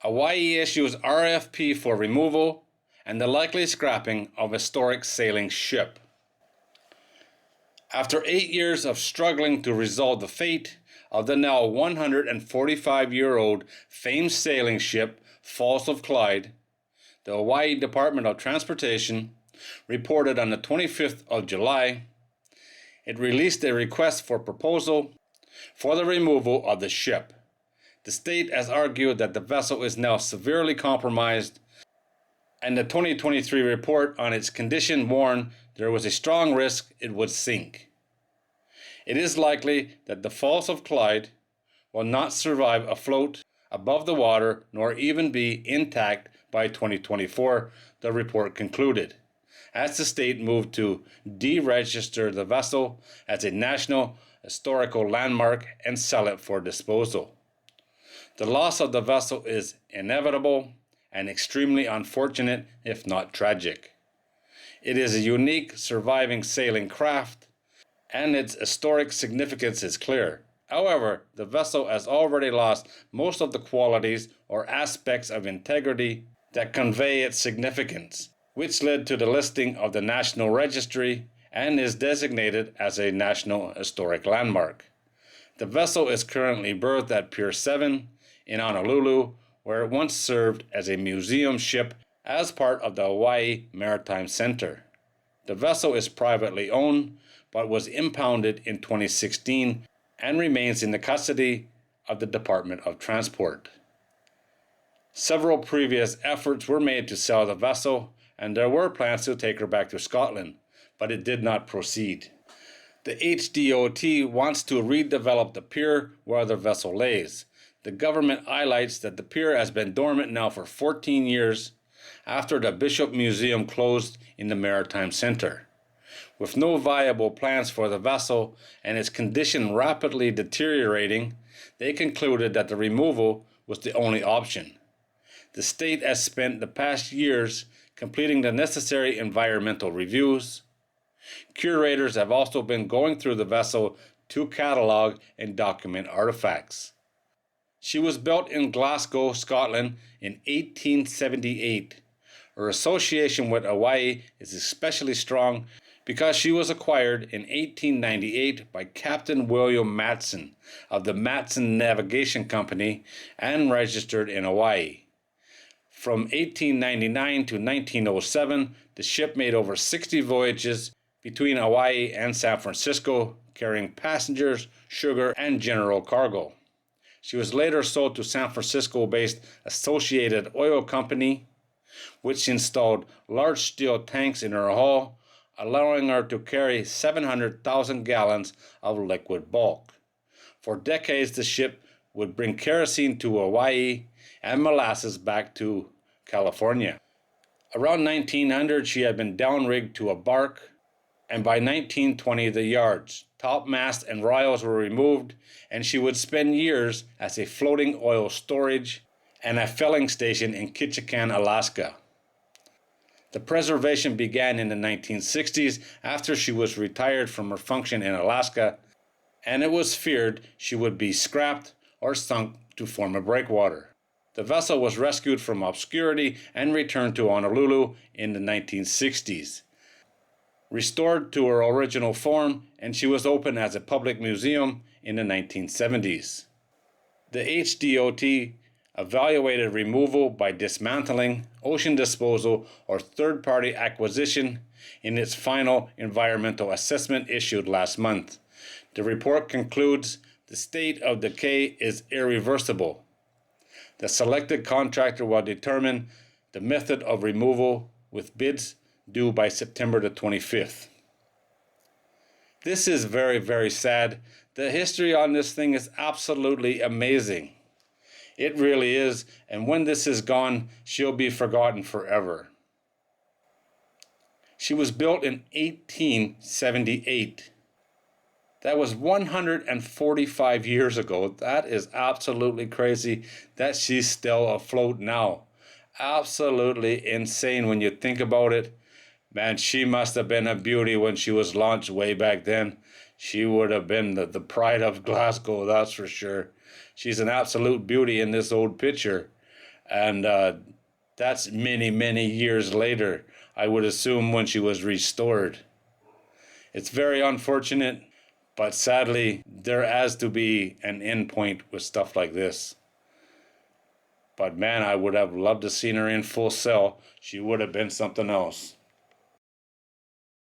Hawaii issues RFP for removal and the likely scrapping of historic sailing ship. After 8 years of struggling to resolve the fate of the now 145-year-old famed sailing ship Falls of Clyde, the Hawaii Department of Transportation reported on the 25th of July it released a request for proposal for the removal of the ship. The state has argued that the vessel is now severely compromised, and the 2023 report on its condition warned there was a strong risk it would sink. It is likely that the Falls of Clyde will not survive afloat above the water nor even be intact by 2024, the report concluded, as the state moved to deregister the vessel as a National Historical Landmark and sell it for disposal. The loss of the vessel is inevitable and extremely unfortunate, if not tragic. It is a unique surviving sailing craft, and its historic significance is clear. However, the vessel has already lost most of the qualities or aspects of integrity that convey its significance, which led to the listing of the National Registry and is designated as a National Historic Landmark. The vessel is currently berthed at Pier 7 in Honolulu, where it once served as a museum ship as part of the Hawaii Maritime Center. The vessel is privately owned, but was impounded in 2016 and remains in the custody of the Department of Transport. Several previous efforts were made to sell the vessel, and there were plans to take her back to Scotland, but it did not proceed. The HDOT wants to redevelop the pier where the vessel lays. The government highlights that the pier has been dormant now for 14 years after the Bishop Museum closed in the Maritime Center. With no viable plans for the vessel and its condition rapidly deteriorating, they concluded that the removal was the only option. The state has spent the past years completing the necessary environmental reviews. Curators have also been going through the vessel to catalog and document artifacts. She was built in Glasgow, Scotland in 1878. Her association with Hawaii is especially strong because she was acquired in 1898 by Captain William Matson of the Matson Navigation Company and registered in Hawaii. From 1899 to 1907, the ship made over 60 voyages between Hawaii and San Francisco, carrying passengers, sugar, and general cargo. She was later sold to San Francisco-based Associated Oil Company, which installed large steel tanks in her hull, allowing her to carry 700,000 gallons of liquid bulk. For decades, the ship would bring kerosene to Hawaii and molasses back to California. Around 1900, she had been downrigged to a bark, and by 1920, the yards, topmast, and royals were removed, and she would spend years as a floating oil storage and a filling station in Ketchikan, Alaska. The preservation began in the 1960s after she was retired from her function in Alaska, and it was feared she would be scrapped or sunk to form a breakwater. The vessel was rescued from obscurity and returned to Honolulu in the 1960s. Restored to her original form, and she was opened as a public museum in the 1970s. The HDOT evaluated removal by dismantling, ocean disposal, or third-party acquisition in its final environmental assessment issued last month. The report concludes the state of decay is irreversible. The selected contractor will determine the method of removal with bids due by September the 25th. This is very, very sad. The history on this thing is absolutely amazing. It really is, and when this is gone, she'll be forgotten forever. She was built in 1878. That was 145 years ago. That is absolutely crazy that she's still afloat now. Absolutely insane when you think about it. Man, she must have been a beauty when she was launched way back then. She would have been the pride of Glasgow, that's for sure. She's an absolute beauty in this old picture. And that's many, many years later, I would assume, when she was restored. It's very unfortunate, but sadly, there has to be an end point with stuff like this. But man, I would have loved to seen her in Full Sail. She would have been something else.